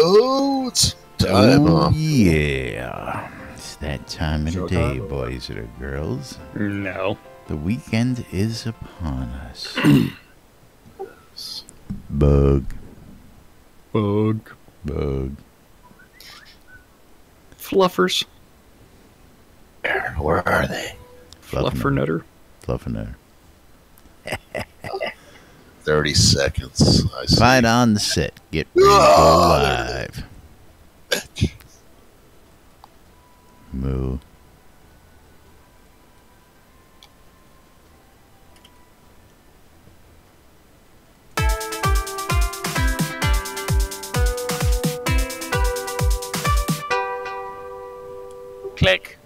Oh, it's time, huh? Yeah. It's that time of the day, boys and girls. No. The weekend is upon us. Bug. Fluffers. Where are they? Fluffernutter. 30 seconds. I see. Fight on the set. Get ready to go live. Moo. Click.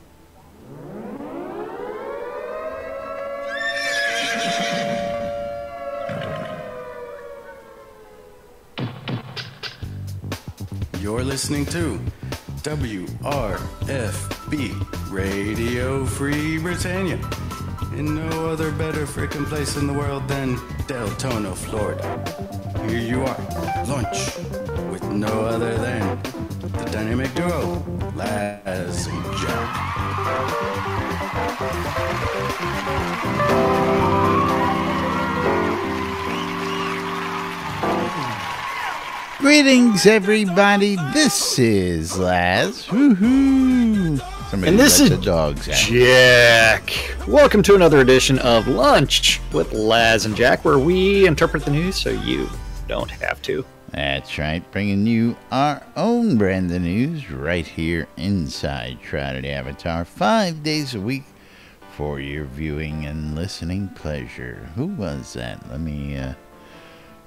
You're listening to WRFB, Radio Free Britannia. In no other better frickin' place in the world than Deltona, Florida. Here you are, lunch, with no other than the dynamic duo, Laz and Jack. Greetings, everybody. This is Laz. Woohoo! Somebody And this let is the dogs out. Jack. Welcome to another edition of Lunch with Laz and Jack, where we interpret the news so you don't have to. That's right, bringing you our own brand of news right here inside Shroud Avatar, 5 days a week for your viewing and listening pleasure. Who was that? Let me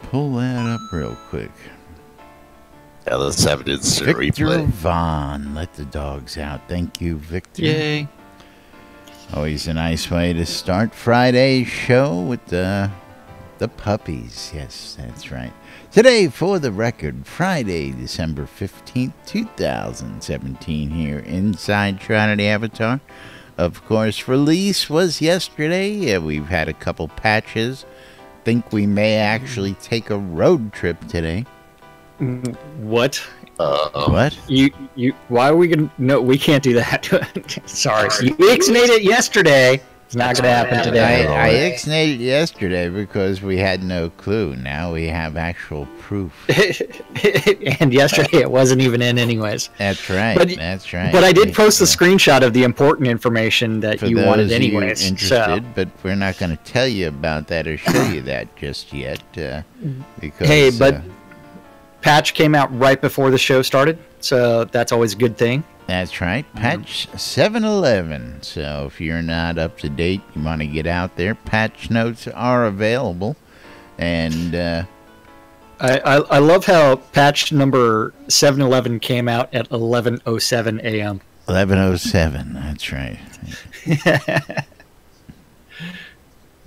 pull that up real quick. Yeah, let's have an instant Victor replay. Vaughn, let the dogs out. Thank you, Victor. Yay. Always a nice way to start Friday's show with the puppies. Yes, that's right. Today, for the record, Friday, December 15th, 2017, here inside Shroud Avatar. Of course, release was yesterday. We've had a couple patches. Think we may actually take a road trip today. What? What? Why are we gonna? No, we can't do that. Sorry. You ixnated it yesterday. It's not gonna happen today. I ixnated yesterday because we had no clue. Now we have actual proof. And yesterday it wasn't even in anyways. That's right. That's right. But I did post the screenshot of the important information that For you those wanted of you anyways. interested, but we're not going to tell you about that or show you that just yet. Because, Hey, but patch came out right before the show started, so that's always a good thing. That's right. Patch 711. So if you're not up to date, you want to get out there, patch notes are available. And I love how patch number 711 came out at 11:07 a.m. 1107. That's right.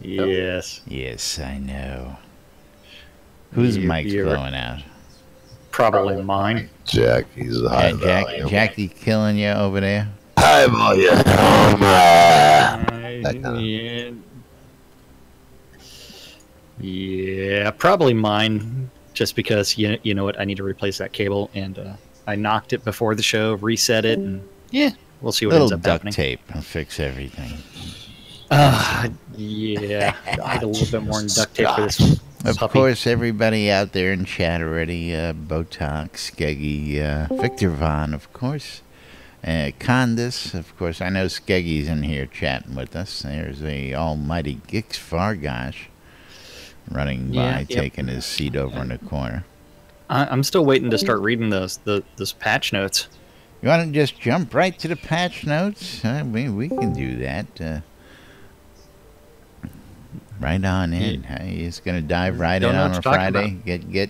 Yes. Yes, I know. Whose mic's you're blowing out? Probably mine. Jack, he's a high Yeah, volume. Jackie killing you over there? High volume. Yeah, probably mine. Just because you know what, I need to replace that cable, and I knocked it before the show, reset it, and yeah, we'll see what ends Little up duct happening. tape will fix everything. Yeah, I need a little bit more duct tape for this. Of puppy. course, everybody out there in chat already, Botox, Skeggy, Victor Vaughn, of course, Condis, of course. I know Skeggy's in here chatting with us. There's the almighty Gix Fargosh running by, Yeah, yep. taking his seat over in the corner. I'm still waiting to start reading those patch notes. You want to just jump right to the patch notes? We can do that. Right on in. He's going to dive right Don't in know on what a you're talking Friday.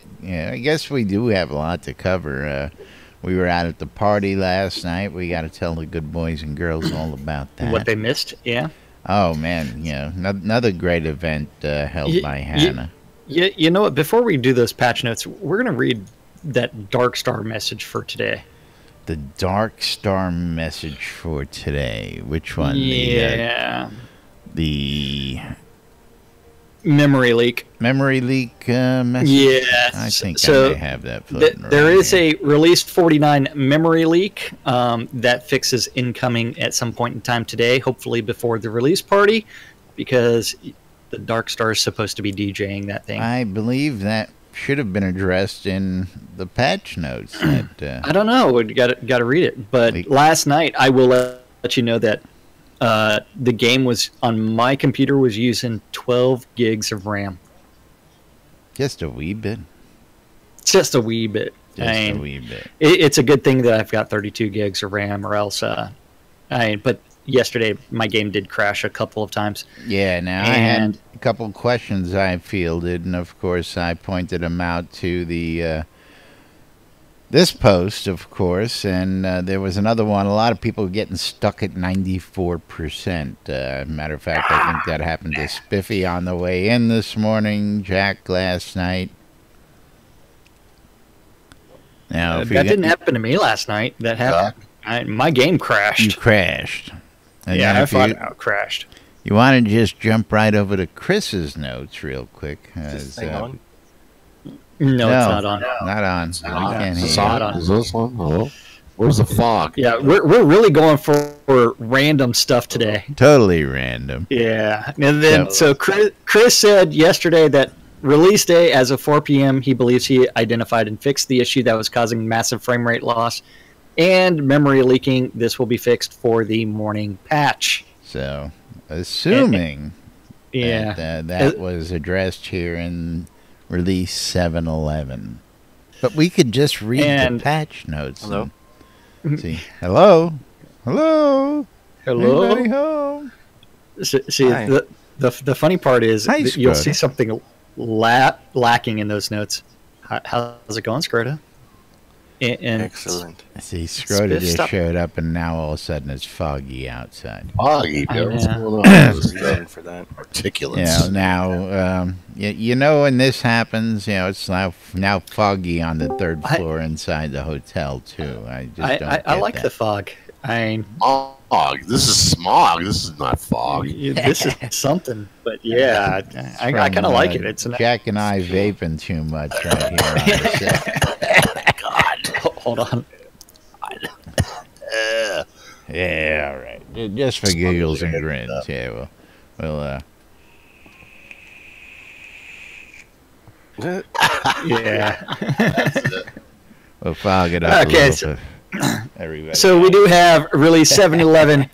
I guess we do have a lot to cover. We were out at the party last night. We got to tell the good boys and girls all about that. What they missed, yeah. Oh man, another great event held by Hannah. You know what? Before we do those patch notes, we're gonna read that Dark Star message for today. The Dark Star message for today. Which one? Yeah. The memory leak. Memory leak message? Yeah. I think so I may have that floating there around is here. a released 49 memory leak that fixes incoming at some point in time today, hopefully before the release party, because the Dark Star is supposed to be DJing that thing. I believe that should have been addressed in the patch notes. That, I don't know. We got to read it. But last night, I will let you know that the game was on my computer was using 12 gigs of RAM. just a wee bit. Just a wee bit. Just I a mean, wee bit. it's a good thing that I've got 32 gigs of RAM, or else. But yesterday my game did crash a couple of times. Yeah, now I had a couple of questions I fielded, and of course I pointed them out to the this post, of course, and there was another one. A lot of people getting stuck at 94%. Matter of fact, I think that happened to Spiffy on the way in this morning, Jack last night. Now, That didn't happen to me last night. That happened. My game crashed. You crashed. And yeah, then I if thought it crashed. You want to just jump right over to Chris's notes real quick. Is this thing on? No, it's not on. Not on. I can't hear Is you. is this one? Hello? Where's the fog? Yeah, we're really going for random stuff today. Totally random. Yeah, and then so Chris said yesterday that release day as of 4 p.m. he believes he identified and fixed the issue that was causing massive frame rate loss and memory leaking. This will be fixed for the morning patch. So, assuming yeah, that was addressed here in release 711. But we could just read the patch notes. Hello? See. Hello? Hello? Hello? Anybody home? See, the funny part is that you'll see something lacking in those notes. How's it going, Scroda? And excellent. See, Scroda just showed up, and now all of a sudden it's foggy outside. Foggy, what's going on? Ready for that. Articulates. You know, you know when this happens, you know, it's now foggy on the third floor inside the hotel, too. I like the fog. Fog. This is smog. This is not fog. This is something, but yeah, I kind of like it. It's Jack and I vaping too much right here on the set. God. Hold on. Yeah, all right. Just for giggles and grins. Yeah, we'll yeah. We'll fog it up a little bit. Everybody. So we do have release 711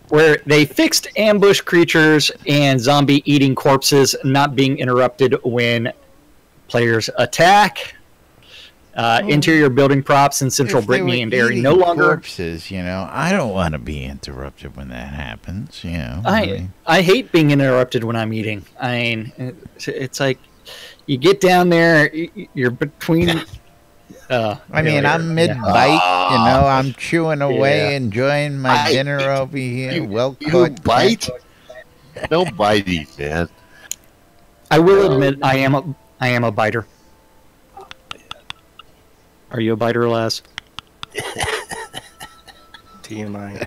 where they fixed ambush creatures and zombie eating corpses not being interrupted when players attack. Interior building props in central Brittany and Derry no longer. Corpses, you know, I don't want to be interrupted when that happens. You know, I hate being interrupted when I'm eating. I mean, it's like you get down there, you're between. I mean, I'm mid-bite, you know, I'm chewing away, enjoying my dinner over here. You bite? No biting, man. I will admit, I am a biter. Are you a biter, Les? TMI.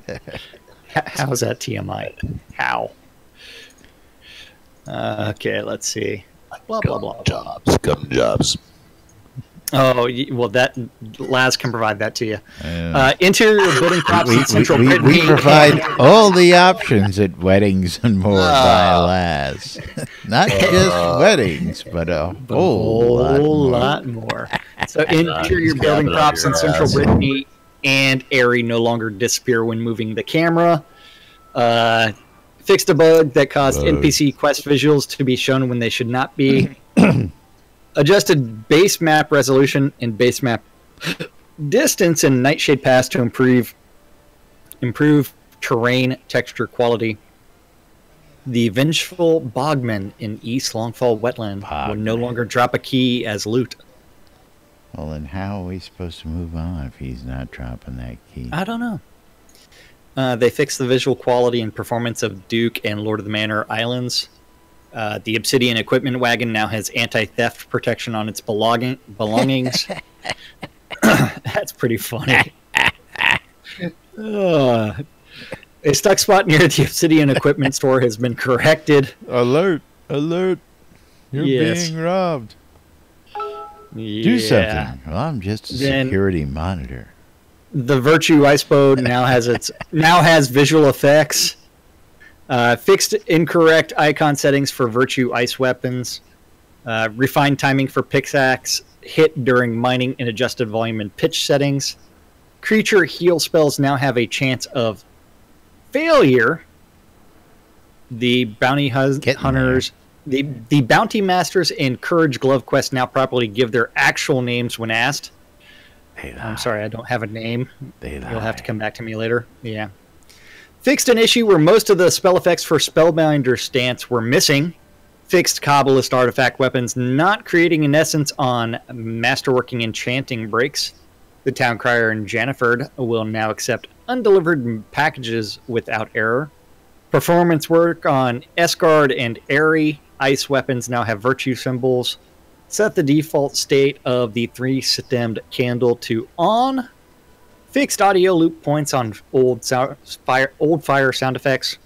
How's that TMI? How? Okay, let's see. Blah, blah, blah. Gum jobs. Oh, well, that Laz can provide that to you. Interior building props in central Brittany. We provide all the options at Weddings and More by Laz. Not just weddings, but a whole lot more. So interior building props in central Brittany and Erie no longer disappear when moving the camera. Fixed a bug that caused NPC quest visuals to be shown when they should not be. Adjusted base map resolution and base map distance in Nightshade Pass to improve terrain texture quality. The Vengeful Bogman in East Longfall Wetland will no longer drop a key as loot. Well, then how are we supposed to move on if he's not dropping that key? I don't know. They fixed the visual quality and performance of Duke and Lord of the Manor Islands. The Obsidian equipment wagon now has anti-theft protection on its belongings. That's pretty funny. A stuck spot near the Obsidian equipment store has been corrected. Alert! Alert! You're Yes. being robbed. Yeah. Do something. Well, I'm just a Then- security monitor. The Virtue Ice Bow now has visual effects. Fixed incorrect icon settings for Virtue Ice weapons. Refined timing for pickaxe hit during mining and adjusted volume and pitch settings. Creature heal spells now have a chance of failure. The bounty hunters, the bounty masters in Courage Glove Quest now properly give their actual names when asked. I'm sorry, I don't have a name. You'll have to come back to me later. Yeah. Fixed an issue where most of the spell effects for Spellbinder stance were missing. Fixed Kabbalist artifact weapons not creating an essence on Masterworking enchanting breaks. The Town Crier in Janiford will now accept undelivered packages without error. Performance work on Esgard and Aerie ice weapons now have virtue symbols. Set the default state of the 3-stemmed candle to on. Fixed audio loop points on old fire sound effects.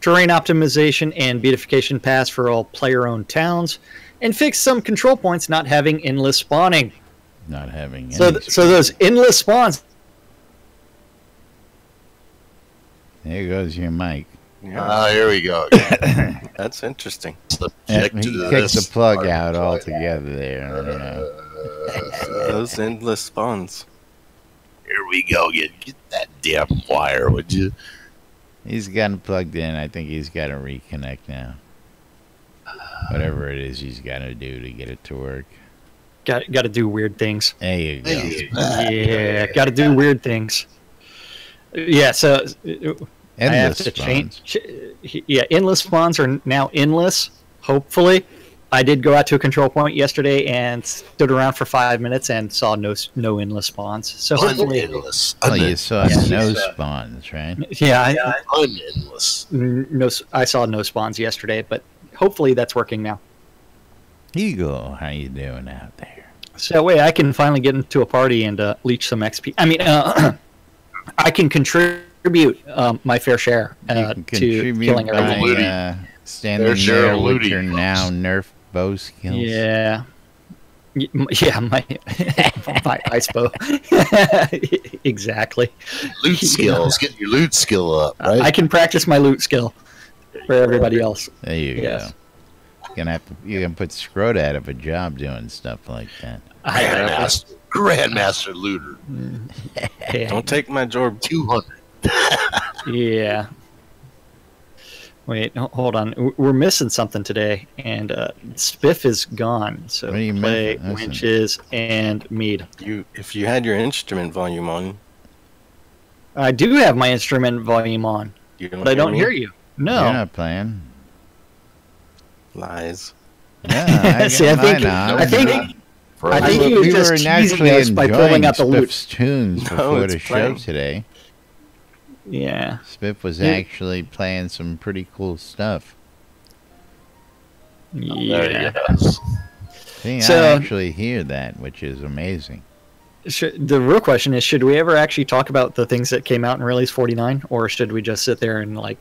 Terrain optimization and beatification paths for all player-owned towns. And fixed some control points not having endless spawning. Not having So any those endless spawns. There goes your mic. Ah, here we go. That's interesting. He Subject to kicked this the plug out article. altogether there. I don't know. Those endless spawns. Here we go. Get that damn wire, would you? He's gotten plugged in. I think he's got to reconnect now. Whatever it is he's got to do to get it to work. Got to do weird things. There you go. Yeah, got to do weird things. Yeah, so I have Endless to spawns. change. Yeah, endless spawns are now endless. Hopefully, I did go out to a control point yesterday and stood around for 5 minutes and saw no endless spawns. So hopefully, Unendless. Oh, you saw no spawns, right? yeah, Unendless. I saw no spawns yesterday, but hopefully that's working now. Eagle, how you doing out there? So that way I can finally get into a party and leech some XP. I mean, I can contribute my fair share You can to contribute killing everything. by standing Their share there of with looting. your now nerf bow skills. Yeah. Yeah, my ice bow. Exactly. Loot skills. Get your loot skill up, right? I can practice my loot skill for everybody else. There you Yes. go. You can put Shroud out of a job doing stuff like that. Grandmaster looter. Yeah. Don't take my job. 200. Yeah. Wait, hold on. We're missing something today, and Spiff is gone. So What do you play miss- listen. winches and mead. If you had your instrument volume on, I do have my instrument volume on, you don't. but I don't me? hear you. No. You're not playing. Lies. Yeah, See, I think you we just were teasing naturally us by pulling enjoying out the loot. Spiff's tunes No, before it's the show playing. today. Yeah. Spiff was Yeah. actually playing some pretty cool stuff. Yeah. See, So- I actually hear that, which is amazing. The real question is, should we ever actually talk about the things that came out in Release 49, or should we just sit there and like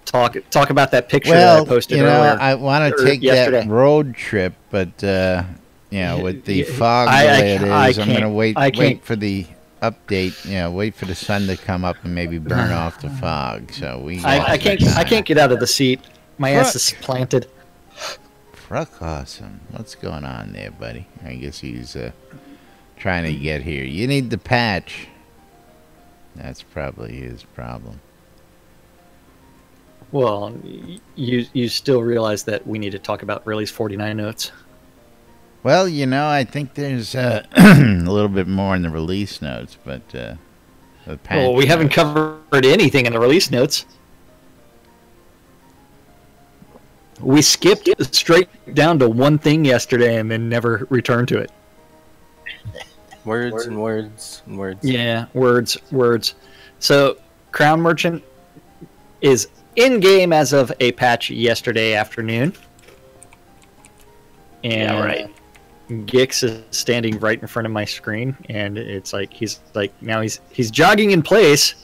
talk about that picture that I posted earlier? I want or to take yesterday? that road trip, but with the fog the I way it I is, I'm going to can't- I wait can't. for the update. Wait for the sun to come up and maybe burn off the fog. So we. I can't get out of the seat. My ass is planted. Fruck awesome. What's going on there, buddy? I guess he's trying to get here. You need the patch. That's probably his problem. Well, you still realize that we need to talk about Release 49 notes. Well, I think there's a little bit more in the release notes, but the patch Well, we haven't notes- covered anything in the release notes. We skipped straight down to one thing yesterday and then never returned to it. Words and words and words. Yeah, words. So, Crown Merchant is in game as of a patch yesterday afternoon. And Gix is standing right in front of my screen, and it's like he's jogging in place,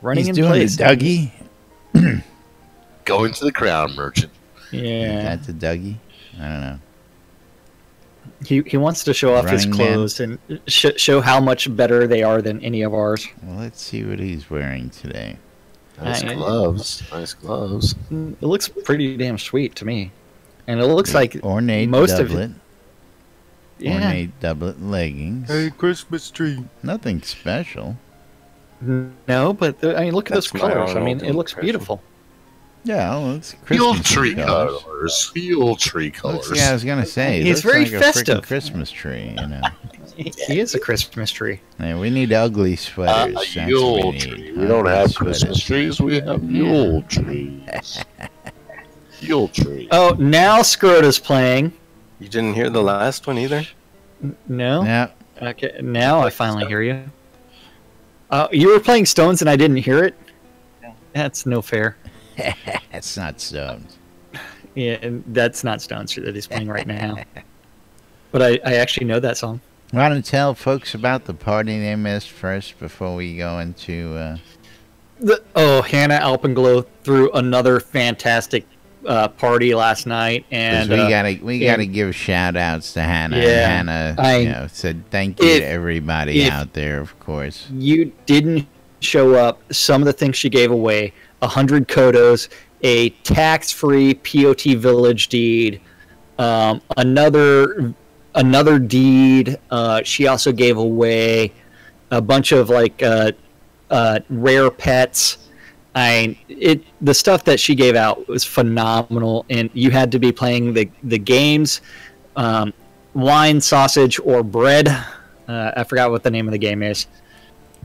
running He's in doing place. the Dougie. Going to the Crown Merchant. Yeah. Is that the Dougie? I don't know. He wants to show off his Running clothes and show how much better they are than any of ours. Well, let's see what he's wearing today. Nice gloves. Nice gloves. It looks pretty damn sweet to me, and it looks like Ornate most doublet. of it. Yeah. Ornate doublet leggings. Hey, Christmas tree. Nothing special. No, but I mean, look at That's those my colors. I mean, Arnold it looks impression. beautiful. Yeah, well, it's Field Christmas tree colors. colors. Field tree colors. Yeah, I was gonna say, He's looks very like a festive. freaking Christmas tree, you know. He is a Christmas tree. Yeah, we need ugly sweaters. A That's what Yule we tree. need. We don't Ugly have sweaters. Christmas trees. We have Yule trees. Yule tree. Oh, now Scrota's playing. You didn't hear the last one either? No. Yeah, Okay. Now I finally hear you. You were playing Stones and I didn't hear it. That's no fair. that's not Stones. Yeah, and that's not Stones that he's playing right now. But I actually know that song. Want to tell folks about the party they missed first before we go into... Hannah Alpenglow threw another fantastic party last night, and we gotta give shout outs to Hannah. Yeah, Hannah said thank you to everybody out there, of course. You didn't show up. Some of the things she gave away: 100 kodos, a tax-free POT village deed, another deed. She also gave away a bunch of rare pets. The stuff that she gave out was phenomenal, and you had to be playing the games, wine, sausage, or bread. I forgot what the name of the game is.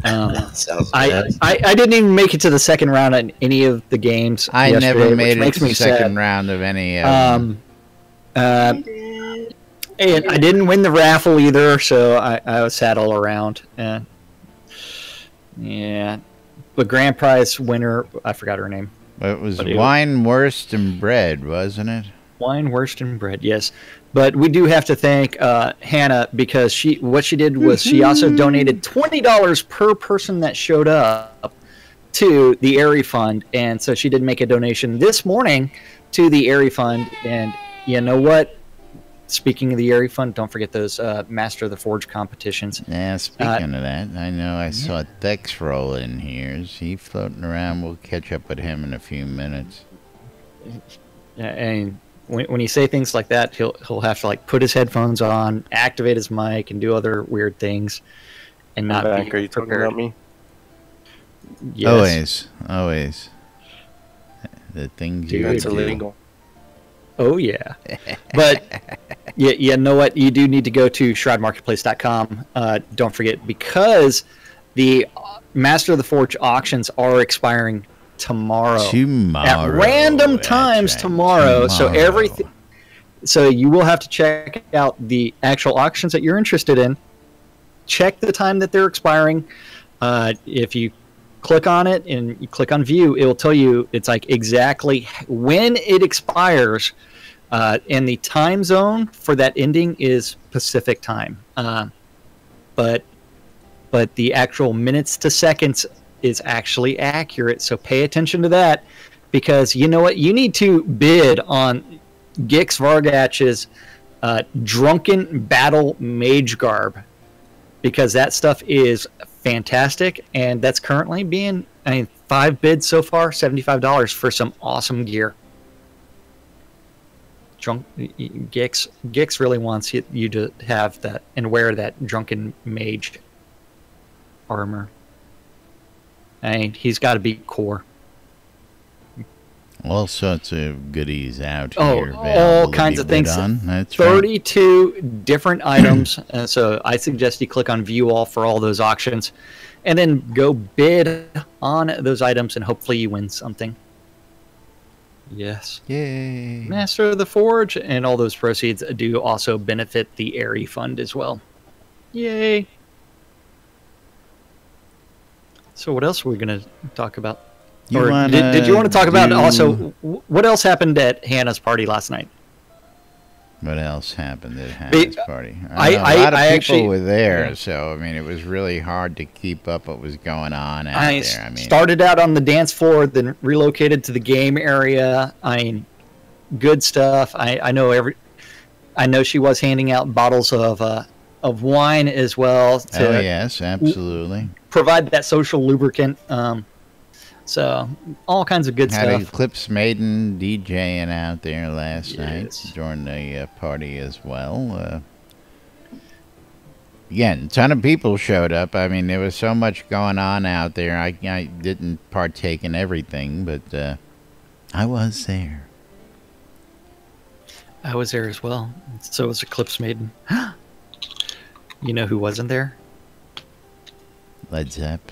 Sounds bad. I didn't even make it to the second round in any of the games. I yesterday, never made which it to the second round of any of them. And I didn't win the raffle either, so I was sad all around. Yeah. The grand prize winner, I forgot her name. It was wine, wurst, and bread, wasn't it? Wine, wurst, and bread, yes. But we do have to thank Hannah, because what she did was she also donated $20 per person that showed up to the Airy Fund. And so she did make a donation this morning to the Airy Fund. And you know what? Speaking of the Airy Fund, don't forget those Master of the Forge competitions. Yeah, speaking of that, I know I saw Dex roll in here. Is he floating around? We'll catch up with him in a few minutes. And when you say things like that, he'll have to put his headphones on, activate his mic, and do other weird things, and not Back, be are you talking prepared. about me? Yes. Always. The things you That's do. illegal. Oh yeah, but you know what? You do need to go to shroudmarketplace.com. Don't forget, because the Master of the Forge auctions are expiring tomorrow. At random times tomorrow. So everything. So you will have to check out the actual auctions that you're interested in. Check the time that they're expiring. If you click on it and you click on view, it will tell you it's exactly when it expires, and the time zone for that ending is Pacific time, but the actual minutes to seconds is actually accurate, so pay attention to that, because you know what, you need to bid on Gix Vargach's Drunken Battle Mage Garb, because that stuff is fantastic, and that's currently being 5 bids so far, $75 for some awesome gear. Gix really wants you to have that and wear that Drunken Mage armor. He's got to beat core. All sorts of goodies out Oh, here. all kinds of things. That's 32 different items. So I suggest you click on View All for all those auctions, and then go bid on those items, and hopefully you win something. Yes. Yay. Master of the Forge, and all those proceeds do also benefit the Airy Fund as well. Yay. So what else are we going to talk about? Did you want to talk about also what else happened at Hannah's party last night? What else happened at Hannah's party? A lot of people were there, so I mean, it was really hard to keep up what was going on out there. Started out on the dance floor, then relocated to the game area. good stuff. I know she was handing out bottles of wine as well to Oh yes, absolutely. provide that social lubricant. So all kinds of good Had stuff. Eclipse Maiden DJing out there last night Yes. during the party as well. Again, a ton of people showed up. I mean, there was so much going on out there. I didn't partake in everything, but I was there. I was there as well. So was Eclipse Maiden. You know who wasn't there? Led Zepp.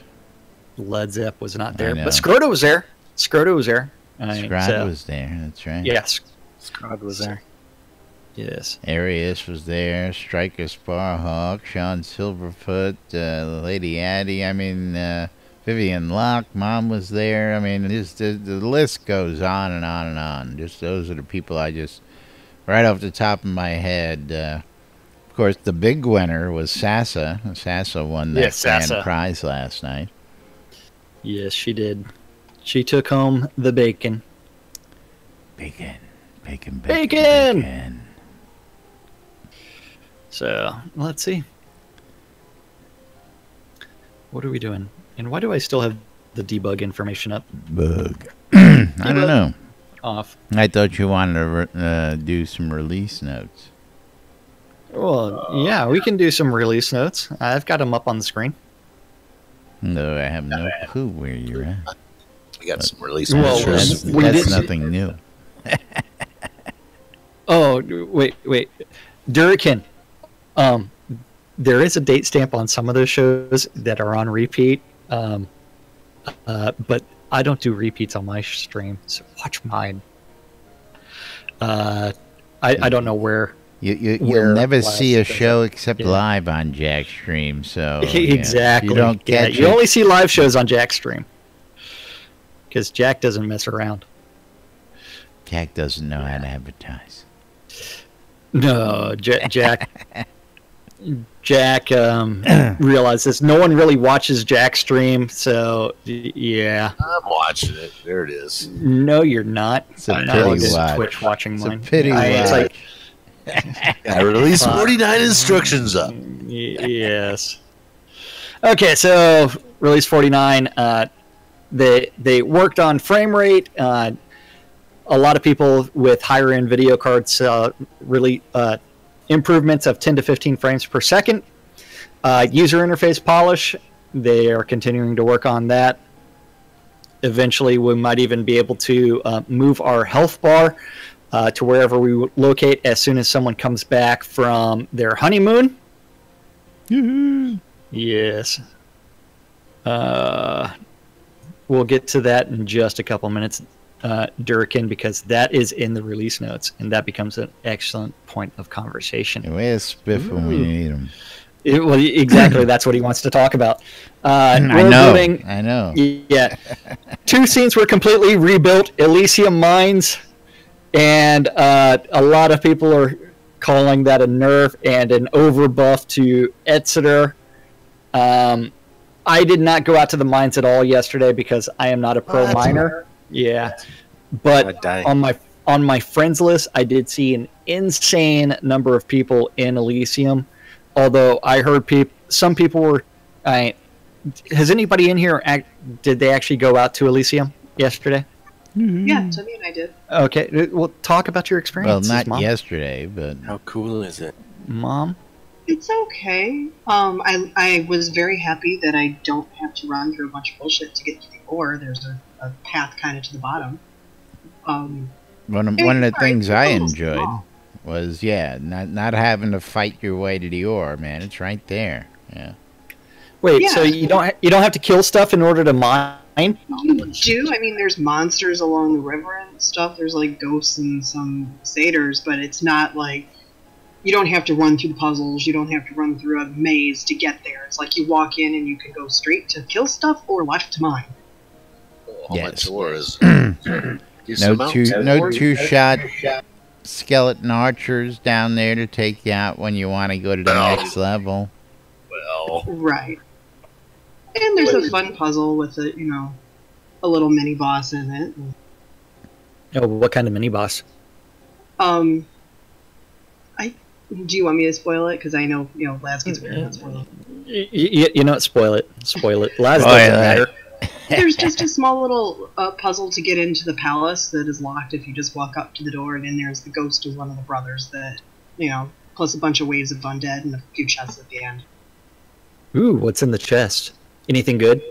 Led Zepp was not I there, know. but Scroto was there. Scroto was there. Shroud was there. That's right. Yes. Shroud was there. Yes. Arius was there. Striker Sparhawk. Sean Silverfoot. Lady Addie. I mean, Vivian Locke. Mom was there. I mean, the list goes on and on and on. Just those are the people I just, right off the top of my head. Of course, the big winner was Sassa. Sassa won that grand prize last night. Yes, she did. She took home the bacon. Bacon. So, let's see. What are we doing? And why do I still have the debug information up? Bug. I don't know. Off. I thought you wanted to do some release notes. Well, yeah, we can do some release notes. I've got them up on the screen. No, I have no clue where you're at. We got some release Well, pictures. That's nothing new. Oh, wait. Durican. There is a date stamp on some of those shows that are on repeat. But I don't do repeats on my stream, so watch mine. I don't know where. You'll never see a show except live on Jack's stream, so exactly. You don't catch you only see live shows on Jack's stream because Jack doesn't mess around. Jack doesn't know how to advertise. No, Jack realizes no one really watches Jack's stream, so yeah. I'm watching it. There it is. No, you're not. It's a pity watch. Twitch watching mine. It's a pity watch. It's like, I released 49 instructions up. Yes. Okay, so release 49. They worked on frame rate. A lot of people with higher end video cards really improvements of 10 to 15 frames per second. User interface polish. They are continuing to work on that. Eventually, we might even be able to move our health bar to wherever we locate as soon as someone comes back from their honeymoon. Yes. We'll get to that in just a couple minutes, Durican, because that is in the release notes, and that becomes an excellent point of conversation. Where's Spiff when we need him? Well, exactly. That's what he wants to talk about. I know. Yeah. 2 scenes were completely rebuilt. Elysium Mines. And a lot of people are calling that a nerf and an overbuff to Exeter. I did not go out to the mines at all yesterday because I am not a pro miner. Yeah, but on my friends list, I did see an insane number of people in Elysium. Although I heard some people were. Has anybody in here? Did they actually go out to Elysium yesterday? Yeah, Tony and I did. Okay, well, talk about your experience. Well, not Mom. yesterday, but How cool is it? Mom. It's okay. I was very happy that I don't have to run through a bunch of bullshit to get to the ore. There's a path kind of to the bottom. one of the things I enjoyed was not having to fight your way to the ore, man. It's right there. Yeah. Wait, Yeah. so you don't have to kill stuff in order to mine? You do. I mean, there's monsters along the river and stuff. There's like ghosts and some satyrs, but it's not like you don't have to run through the puzzles. You don't have to run through a maze to get there. It's like you walk in and you can go straight to kill stuff or left to mine. All my tours. No two-shot skeleton archers down there to take you out when you want to go to the next level. Well, Right. And there's a fun puzzle with a little mini boss in it. Oh, what kind of mini boss? I do you want me to spoil it? Because I know Laz gets weird about spoiling. You know what? Spoil it. Spoil it. Laz Spoil doesn't it. matter. There's just a small little puzzle to get into the palace that is locked if you just walk up to the door, and in there's the ghost of one of the brothers that, plus a bunch of waves of undead and a few chests at the end. Ooh, what's in the chest? Anything good?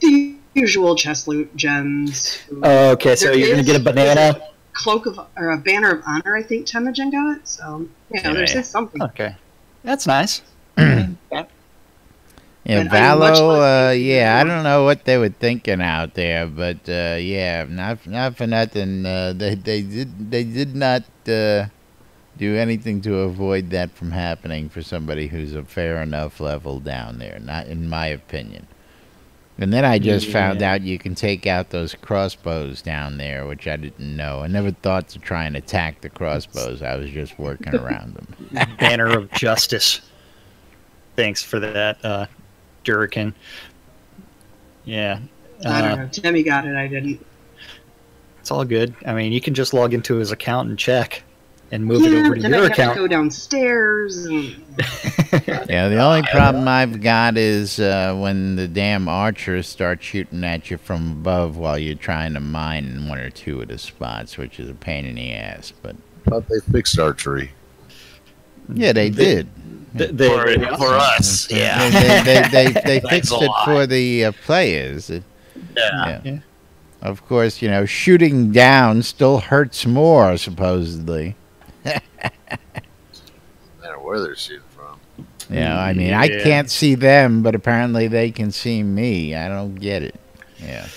The usual chest loot, gems. Oh, okay, so you're going to get a banana? Or a banner of honor, I think Temujin got. So, there's something. Okay. That's nice. Yeah, And Valo, I I don't know what they were thinking out there, but not for nothing. They did not do anything to avoid that from happening for somebody who's a fair enough level down there, not in my opinion. And then I just found out you can take out those crossbows down there, which I didn't know. I never thought to try and attack the crossbows. I was just working around them. Banner of Justice. Thanks for that, Durrican. Yeah. I don't know. Timmy got it. I didn't. It's all good. I mean, you can just log into his account and check and move it over to then your I have account. to go downstairs. And... Yeah, the only problem I've got is when the damn archers start shooting at you from above while you're trying to mine in one or two of the spots, which is a pain in the ass. But Thought they fixed archery. yeah, they did. For us, yeah. They Thanks fixed a it lot. for the players. Yeah. Of course, shooting down still hurts more, supposedly. No matter where they're shooting from. I mean, I can't see them, but apparently they can see me. I don't get it. Yeah.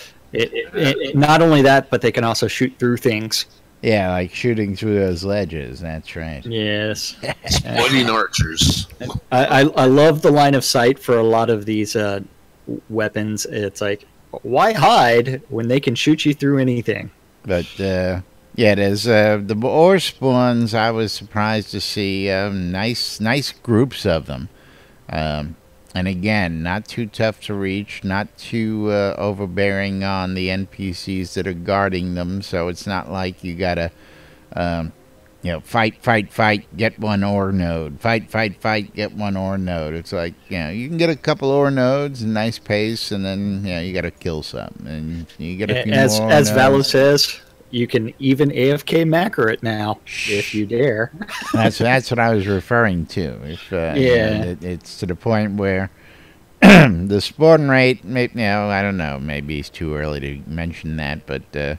Not only that, but they can also shoot through things. Yeah, like shooting through those ledges. That's right. Yes. Splitting archers. I love the line of sight for a lot of these weapons. It's like, why hide when they can shoot you through anything? But, there's the ore spawns. I was surprised to see nice groups of them. And again, not too tough to reach, not too overbearing on the NPCs that are guarding them. So it's not like you gotta, fight, get one ore node. Fight, get one ore node. It's like, you can get a couple ore nodes, nice pace, and then, you gotta kill something. And you get a few more As nodes. Valo says, you can even AFK macro it now, if you dare. That's what I was referring to. If it's to the point where the spawn rate, I don't know, maybe it's too early to mention that, but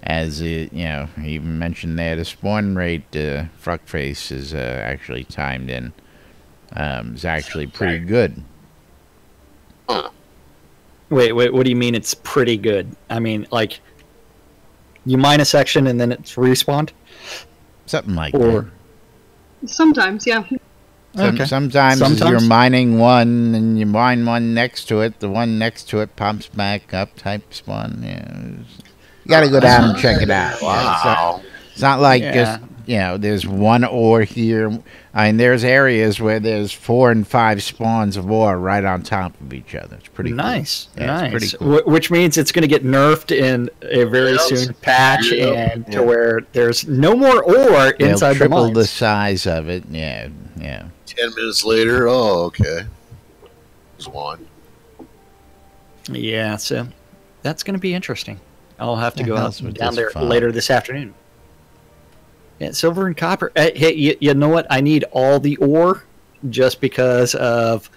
as he even mentioned there, the spawn rate, Fuckface is actually timed in. Is actually pretty good. Wait, what do you mean it's pretty good? I mean, like, you mine a section and then it's respawned? Something like that. Sometimes, yeah. Sometimes you're mining one and you mine one next to it. The one next to it pops back up type spawn. You got to go down and check it out. Wow. It's not like just, there's one ore here. I mean, there's areas where there's 4 and 5 spawns of ore right on top of each other. It's pretty nice. Cool. Nice. It's pretty cool. Which means it's going to get nerfed in a very soon patch and to where there's no more ore inside the triple mines. the size of it. Yeah. 10 minutes later, okay. There's one. Yeah, so that's going to be interesting. I'll have to go out with down this there later this afternoon. Yeah, silver and copper. Hey, you know what? I need all the ore just because of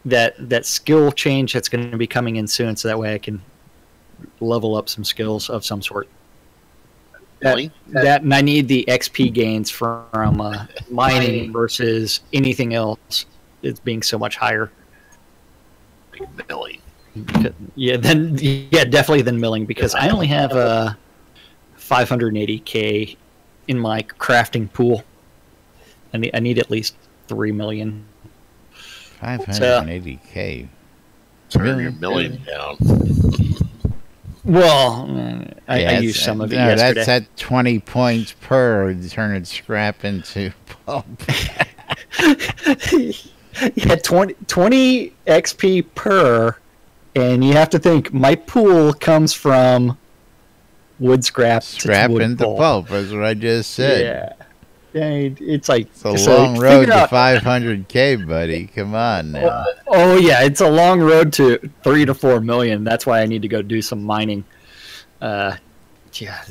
that skill change that's going to be coming in soon, so that way I can level up some skills of some sort. And I need the XP gains from mining versus anything else. It's being so much higher. Milling. Definitely than milling, because I only have 580k in my crafting pool. I need at least 3 million. 580k. Turn your milling down. Well, I used some of it yesterday. That's at 20 points per. Turn scrap into pulp. Yeah, 20 XP per, and you have to think my pool comes from wood scrap. Scrap into pulp. That's what I just said. Yeah. It's like it's a long road to 500K, buddy. Come on now. Oh yeah, it's a long road to 3 to 4 million. That's why I need to go do some mining. Yeah,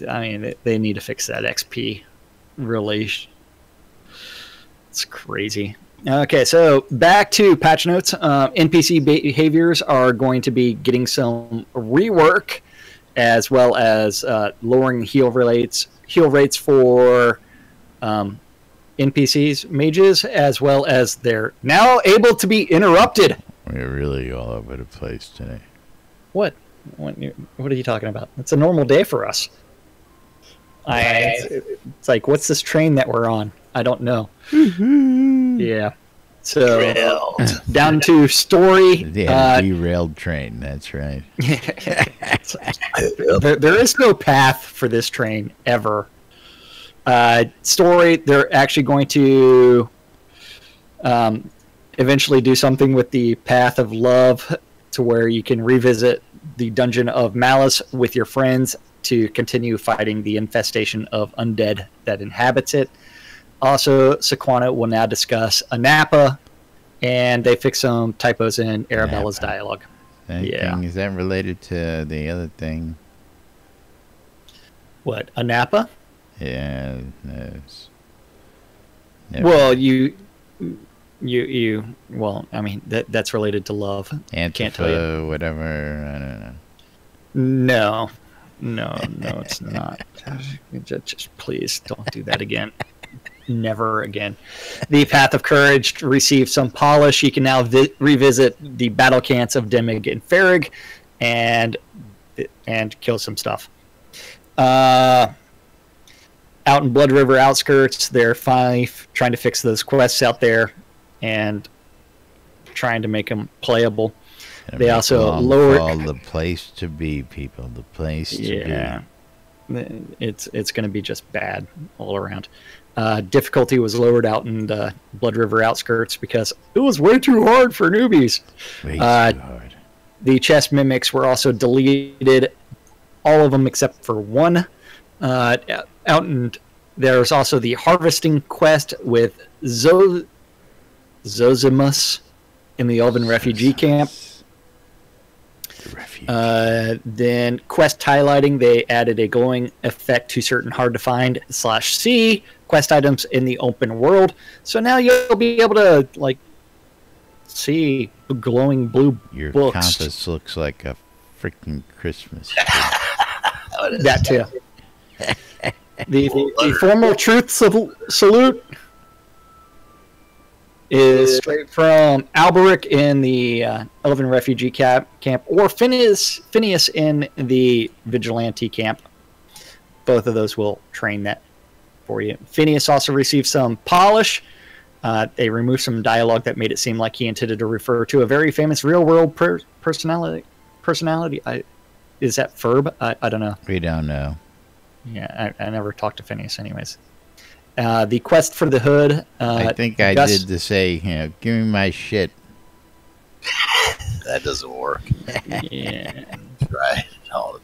I mean they need to fix that XP. Really, it's crazy. Okay, so back to patch notes. NPC behaviors are going to be getting some rework, as well as lowering heal rates for NPCs, mages, as well as they're now able to be interrupted. We're really all over the place today. What are you talking about? It's a normal day for us. It's like, what's this train that we're on? I don't know. Yeah. So down to story. Yeah, derailed train. That's right. There is no path for this train ever. Story. They're actually going to eventually do something with the Path of Love, to where you can revisit the Dungeon of Malice with your friends to continue fighting the infestation of undead that inhabits it. Also, Sequana will now discuss Anapa, and they fix some typos in Arabella's dialogue. Thing, is that related to the other thing? What, Anapa? Yeah. Well, well, I mean, that's related to love. Antifa, can't tell you. Whatever, I don't know. No, it's not. Just please don't do that again. Never again. The Path of Courage received some polish. You can now revisit the battle camps of Demig and Farrig and kill some stuff. Out in Blood River outskirts, they're finally trying to fix those quests out there and trying to make them playable. They also lowered the place to be, people. The place to be. Yeah, it's going to be just bad all around. Difficulty was lowered out in the Blood River outskirts because it was way too hard for newbies. Way too hard. The chest mimics were also deleted, all of them except for one. There's also the harvesting quest with Zosimus in the Elven refugee camp. Then quest highlighting, they added a glowing effect to certain hard to find /see quest items in the open world. So now you'll be able to like see glowing blue Your books. compass looks like a freaking Christmas tree. That too. The formal truth salute is straight from Alberic in the Elven refugee camp, or Phineas in the vigilante camp. Both of those will train that for you. Phineas also received some polish. They removed some dialogue that made it seem like he intended to refer to a very famous real-world personality. Is that Ferb? I don't know. We don't know. Yeah, I never talked to Phineas anyways. The quest for the hood. I think I did to say, give me my shit. That doesn't work. Yeah. Right, all the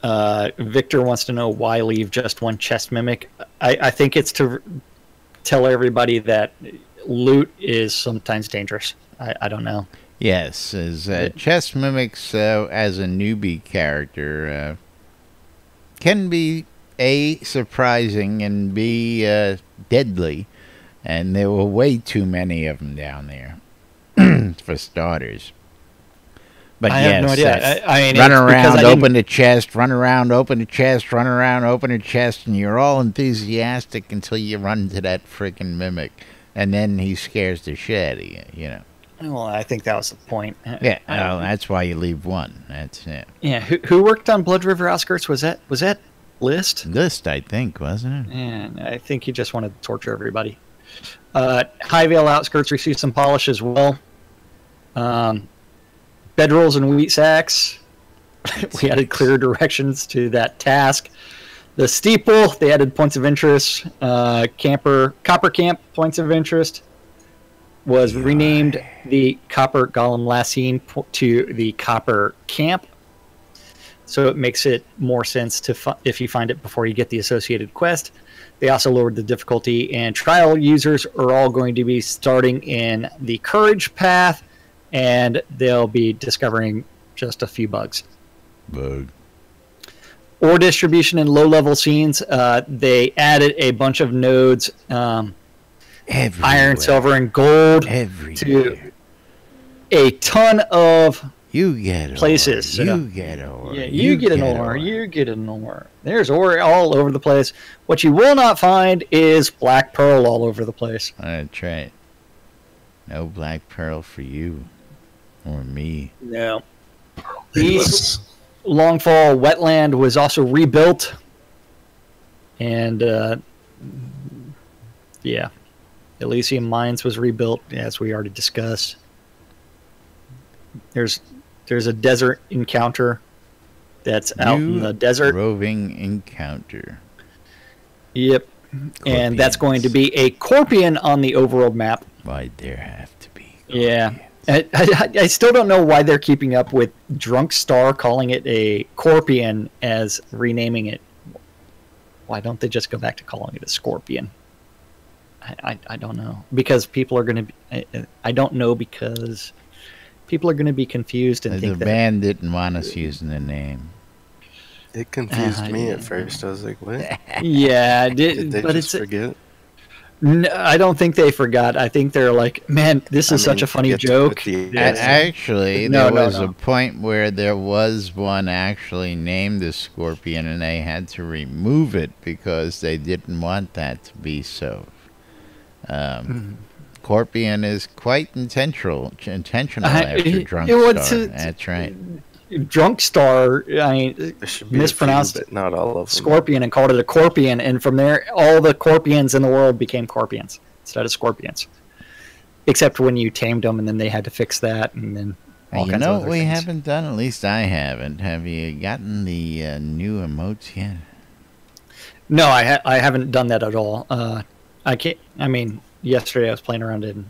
time. Victor wants to know why leave just one chest mimic. I think it's to tell everybody that loot is sometimes dangerous. I don't know. Yes, as chest mimics as a newbie character can be A, surprising, and B, deadly. And there were way too many of them down there, for starters. But I have no idea. I mean, run around, open the chest, run around, open the chest, run around, open the chest, and you're all enthusiastic until you run to that freaking mimic. And then he scares the shit out of you, you know. Well, I think that was the point. Yeah, well, that's why you leave one. That's it. Yeah, who worked on Blood River Outskirts? Was that List? List, I think, wasn't it? Yeah, I think he just wanted to torture everybody. Highvale Outskirts received some polish as well. Bedrolls and wheat sacks. We added clear directions to that task. The steeple, they added points of interest. Copper Camp points of interest was renamed the Copper Golem Lassine to the Copper Camp. so it makes it more sense to if you find it before you get the associated quest. They also lowered the difficulty, and trial users are all going to be starting in the courage path, and they'll be discovering just a few bugs. Ore distribution in low-level scenes. They added a bunch of nodes, iron, silver, and gold to a ton of places. You get ore. Yeah, you get an ore. You get an ore. There's ore all over the place. What you will not find is black pearl all over the place. That's right. No black pearl for you or me. No. East Longfall wetland was also rebuilt, and yeah, Elysium Mines was rebuilt, as we already discussed. There's a desert encounter that's out in the desert. Roving encounter. Yep. And that's going to be a Corpian on the overworld map. Why'd there have to be? Yeah. I still don't know why they're keeping up with Drunk Star calling it a Corpian as renaming it. Why don't they just go back to calling it a Scorpion? I don't know. Because people are going to be... I don't know because... people are going to be confused and think the that... band didn't want us using the name. It confused me at first. I was like, what? Yeah. Did they just forget? No, I don't think they forgot. I think they're like, man, this is such a funny joke. Actually, there was a point where there was one actually named the Scorpion, and they had to remove it because they didn't want that to be so. Scorpion is quite intentional after Drunk Star. That's right. Drunk Star, I mean, mispronounced but not all of them. Scorpion and called it a Corpian, and from there, all the Corpians in the world became Corpians instead of Scorpions. Except when you tamed them, and then they had to fix that, and then all kinds of other we things. haven't done, at least I haven't. Have you gotten the new emotes yet? No, I haven't done that at all. I can't. I mean, yesterday I was playing around in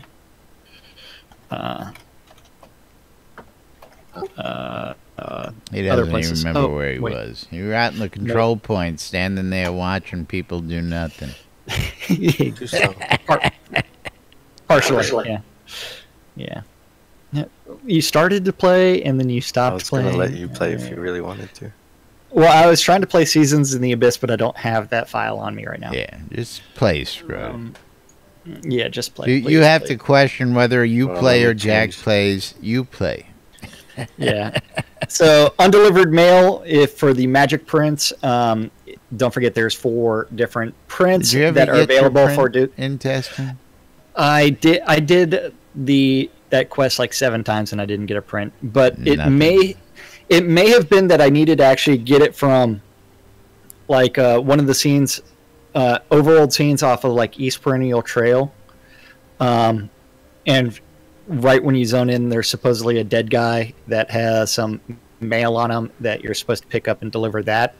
he doesn't even remember where he was. You were out in the control point, standing there watching people do nothing. Partially, yeah. You started to play, and then you stopped playing. I was going to let you play if you really wanted to. Well, I was trying to play Seasons in the Abyss, but I don't have that file on me right now. Yeah, just play Shroud. Yeah, just play. You have to question whether you play or Jack plays. You play. Yeah. So, undelivered mail, if for the Magic prints, don't forget there's 4 different prints that are available for in testing. I did that quest like 7 times and I didn't get a print, but it may have been that I needed to actually get it from like one of the scenes, overworld scenes off of like East Perennial Trail, and right when you zone in, there's supposedly a dead guy that has some mail on him that you're supposed to pick up and deliver that.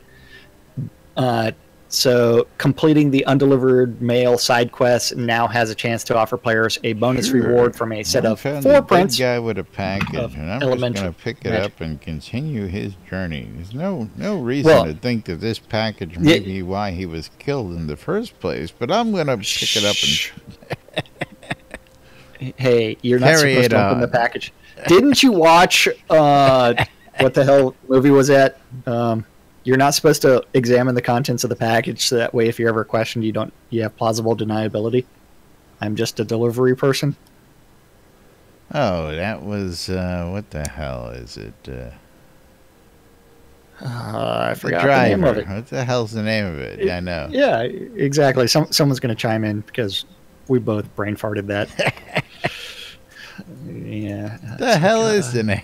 So completing the undelivered mail side quest now has a chance to offer players a bonus reward from a set of 4 prints. Guy with a package, and I'm just going to pick it up and continue his journey. There's no reason to think that this package may be why he was killed in the first place, but I'm going to pick it up and... Hey, you're not supposed to open the package. Didn't you watch what the hell movie was that? You're not supposed to examine the contents of the package, so that way if you're ever questioned, you have plausible deniability. I'm just a delivery person. Oh, that was what the hell is it? I forgot the name of it. What the hell's the name of it? I know. Yeah, exactly. Someone's going to chime in because we both brain farted that. Yeah. The hell is the name?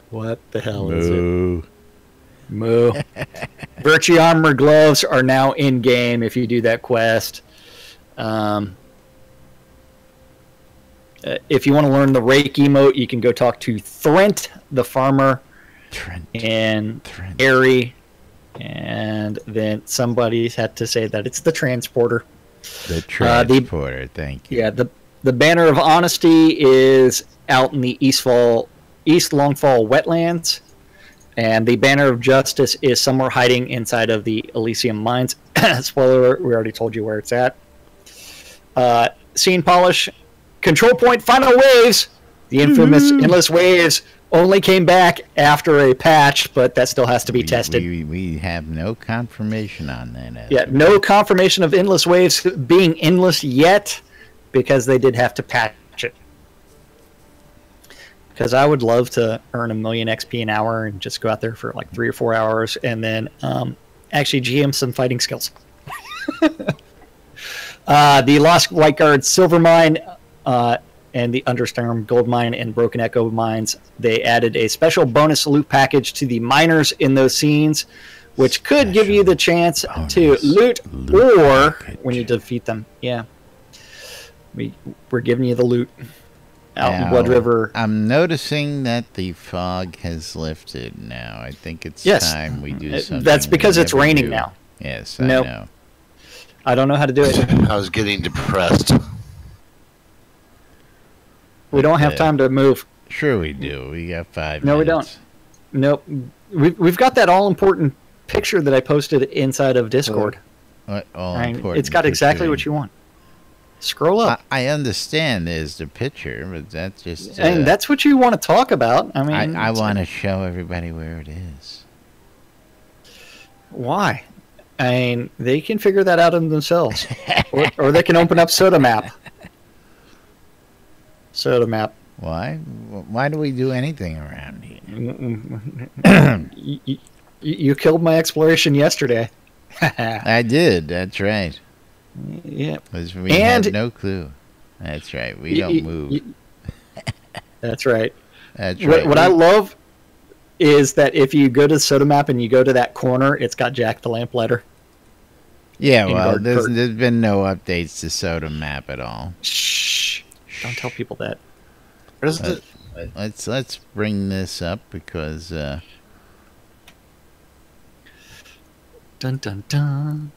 What the hell is it? Moo. Virtue Armor gloves are now in game if you do that quest. If you want to learn the Rake emote, you can go talk to Thrent, the farmer, and Airy, and then somebody had to say that it's the transporter. The transporter, thank you. Yeah, The Banner of Honesty is out in the East Longfall wetlands, and the Banner of Justice is somewhere hiding inside of the Elysium Mines. Spoiler alert, we already told you where it's at. Scene Polish, Control Point Final Waves, the infamous Endless Waves, only came back after a patch, but that still has to be tested. We have no confirmation on that. Yeah, no confirmation of Endless Waves being endless yet, because they did have to patch it. Because I would love to earn 1 million XP an hour and just go out there for like 3 or 4 hours and then actually GM some fighting skills. The Lost White Guard Silver Mine and the Understorm Gold Mine and Broken Echo Mines, they added a special bonus loot package to the miners in those scenes, which could give you the chance to loot or package. When you defeat them. Yeah. We're giving you the loot out in Blood River. I'm noticing that the fog has lifted now. I think it's time we do something. That's because it's raining now. Yes, I know. I don't know how to do it. I was getting depressed. We don't have time to move. Sure we do. We got 5 minutes. No, we don't. Nope. We've got that all-important picture that I posted inside of Discord. What all-important It's got exactly what you want. Scroll up. I understand there's the picture, but that's just... and that's what you want to talk about. I mean... I want to show everybody where it is. Why? I mean, they can figure that out themselves. or they can open up Soda Map. Soda Map. Why? Why do we do anything around here? You killed my exploration yesterday. I did. That's right. Yeah. Because we had no clue. That's right. We don't move. That's right. That's right. What I love is that if you go to Soda Map and you go to that corner, it's got Jack the Lamplighter. Yeah, well, there's been no updates to Soda Map at all. Shh. Don't tell people that. Let's bring this up because dun dun dun.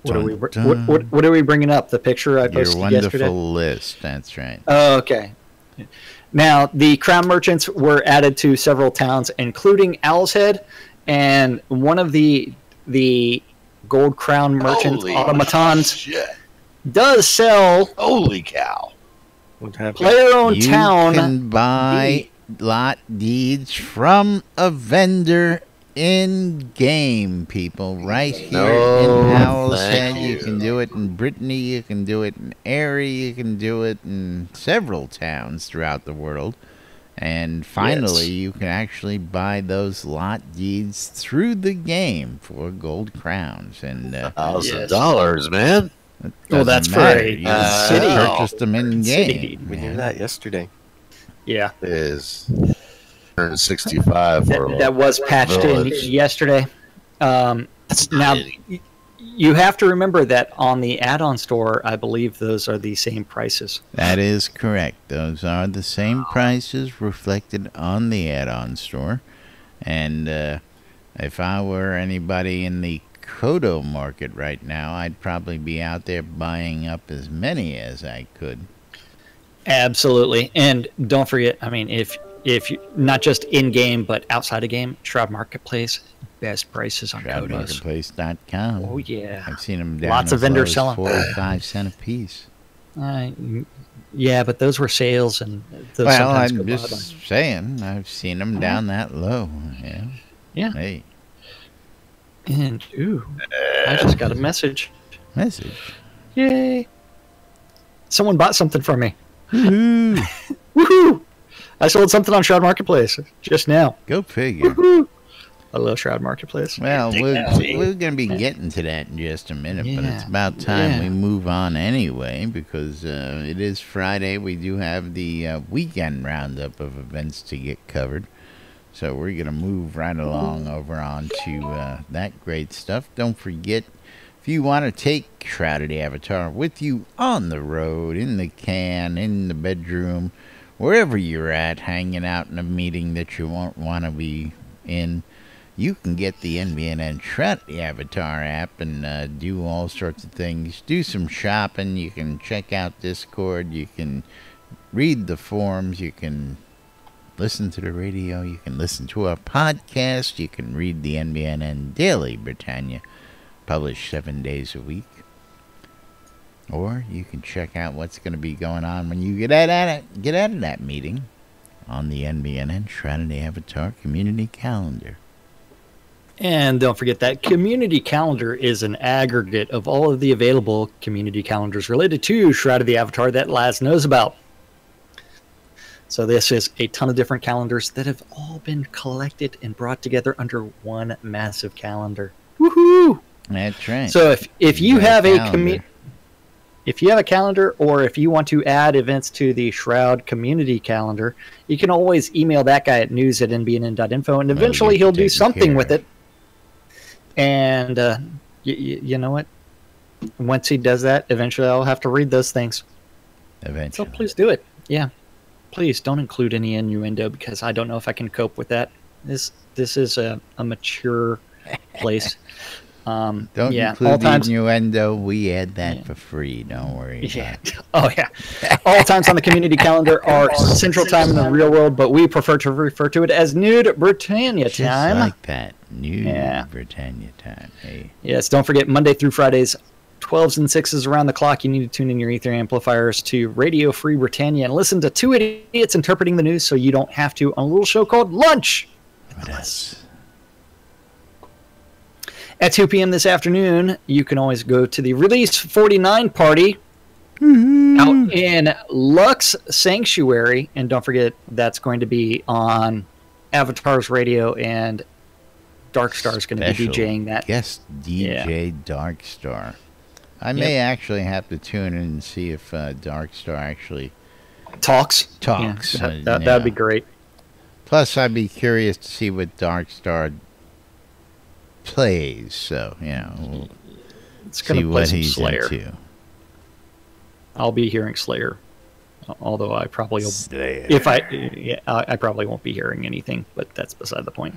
What are we bringing up? The picture I posted yesterday? Your wonderful list. That's right. Oh, okay. Now, the crown merchants were added to several towns, including Owl's Head, and one of the gold crown merchant automatons does sell. Holy cow! Player-owned town. You can buy lot deeds from a vendor in-game, people. Right here in Owl's Head. You can do it in Brittany. You can do it in Erie. You can do it in several towns throughout the world. And finally, you can actually buy those lot deeds through the game for gold crowns. And $1,000, man. Well, that's for a city. Purchased them in game. We did that yesterday. Yeah, it is 165 for that was patched in yesterday. Now, you have to remember that on the add-on store, I believe those are the same prices. That is correct. Those are the same prices reflected on the add-on store. And if I were anybody in the Kodo market right now, I'd probably be out there buying up as many as I could. Absolutely. And don't forget, I mean, if you, not just in-game, but outside of game, Shroud Marketplace, best prices on Kodos. ShroudMarketplace.com. Oh, yeah. I've seen them down lots of vendors selling 45 cents a piece. Yeah, but those were sales. And those I'm just saying, I've seen them down that low. Yeah. Yeah. Hey. And, I just got a message. Yay. Someone bought something from me. Woohoo! Woohoo! I sold something on Shroud Marketplace just now. Go figure. Woohoo! I love Shroud Marketplace. Well, we're going to be getting to that in just a minute, but it's about time we move on anyway, because it is Friday. We do have the weekend roundup of events to get covered. So we're going to move right along over on to that great stuff. Don't forget, if you want to take Shrouded Avatar with you on the road, in the can, in the bedroom, wherever you're at, hanging out in a meeting that you won't want to be in, you can get the NBNN Shroud Avatar app and do all sorts of things. Do some shopping. You can check out Discord. You can read the forums. You can listen to the radio. You can listen to our podcast. You can read the NBNN Daily Britannia, published 7 days a week. Or you can check out what's going to be going on when you get out of that meeting on the NBNN Shroud Avatar Community Calendar. And don't forget that community calendar is an aggregate of all of the available community calendars related to Shroud of the Avatar that Laz knows about. So this is a ton of different calendars that have all been collected and brought together under one massive calendar. Woohoo! That's right. So if you have a calendar, or if you want to add events to the Shroud community calendar, you can always email that guy at news@nbnn.info, and eventually he'll do something with it. And you know what? Once he does that, eventually I'll have to read those things. Eventually. So please do it. Yeah. Please don't include any innuendo, because I don't know if I can cope with that. This is a mature place. Don't include the innuendo. We add that for free. Don't worry. Yeah. Oh, yeah. All times on the community calendar are Central Time in the real world, but we prefer to refer to it as Nude Britannia Just time. like that. Nude Britannia time. Hey. Yes, don't forget Monday through Fridays, 12s and 6s around the clock. You need to tune in your ether amplifiers to Radio Free Britannia and listen to two idiots interpreting the news so you don't have to on a little show called Lunch. Yes. At 2 p.m. this afternoon, you can always go to the Release 49 party out in Lux Sanctuary. And don't forget, that's going to be on Avatar's Radio, and Darkstar is going to be DJing that. Guest DJ Darkstar. I may actually have to tune in and see if Darkstar actually talks. Yeah, that would be great. Plus, I'd be curious to see what Darkstar plays, so we'll see what he's Slayer. into. I'll be hearing Slayer, although I probably will. Slayer. I probably won't be hearing anything, but that's beside the point.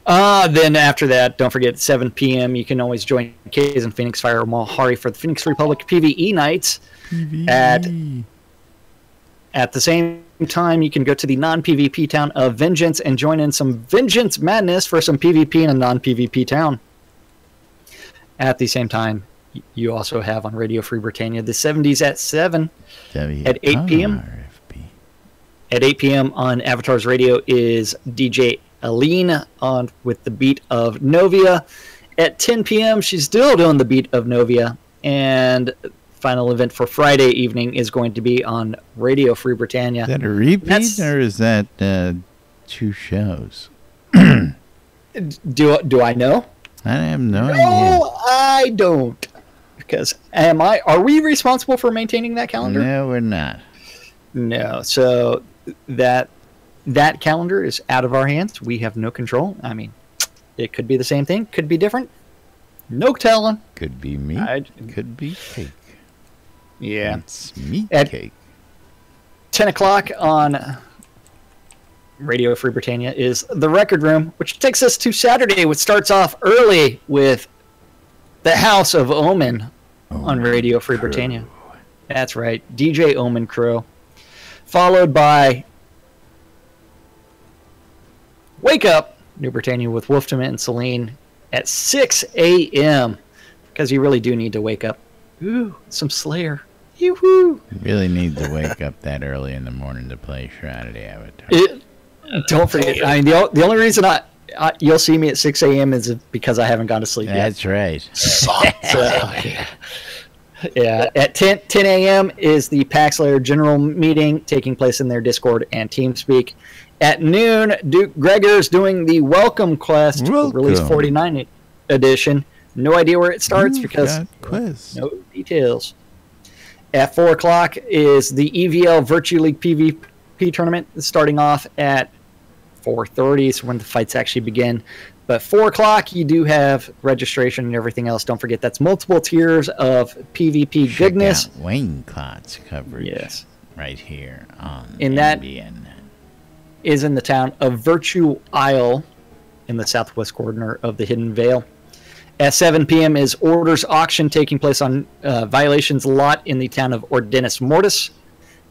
Then after that, don't forget 7 p.m. you can always join Kays and Phoenix Fire Mahari for the Phoenix Republic PvE nights. At the same time, you can go to the non-PvP town of Vengeance and join in some Vengeance madness for some PvP in a non-PvP town. At the same time, you also have on Radio Free Britannia the 70s at 7 at 8 p.m. At 8 p.m. on Avatar's Radio is DJ Aline on with the beat of Novia. At 10 p.m., she's still doing the beat of Novia. And final event for Friday evening is going to be on Radio Free Britannia. Is that a repeat, or is that 2 shows? Do I know? I have no idea. No, I don't. Because are we responsible for maintaining that calendar? No, we're not. No. So that calendar is out of our hands. We have no control. I mean, it could be the same thing, could be different. No telling. Could be meat. Could be cake. Yeah. It's meat at cake. 10 o'clock on Radio Free Britannia is The Record Room, which takes us to Saturday, which starts off early with The House of Omen on Radio Free Britannia. That's right. DJ Omen Crow. Followed by Wake Up, New Britannia with Wolftaman and Celine at 6 a.m. Because you really do need to wake up. Ooh, some Slayer. Yoo-hoo. You really need to wake up that early in the morning to play Shroud of the Avatar. Don't forget. I mean, the only reason you'll see me at 6 a.m. is because I haven't gone to sleep yet. That's right. Yeah. At 10 a.m. is the Paxlayer General Meeting taking place in their Discord and TeamSpeak. At noon, Duke Gregor's doing the Welcome Quest for Release 49 edition. No idea where it starts because no details. At 4 o'clock is the EVL Virtue League PvP tournament starting off at 4:30 is when the fights actually begin. But 4 o'clock, you do have registration and everything else. Don't forget, that's multiple tiers of PvP goodness. Check out Wayne Clott's coverage. Yes. Right here on And that NBNN. is in the town of Virtue Isle. in the southwest corner of the Hidden Vale. At 7 p.m. is Orders Auction taking place on Violations Lot in the town of Ordinis Mortis.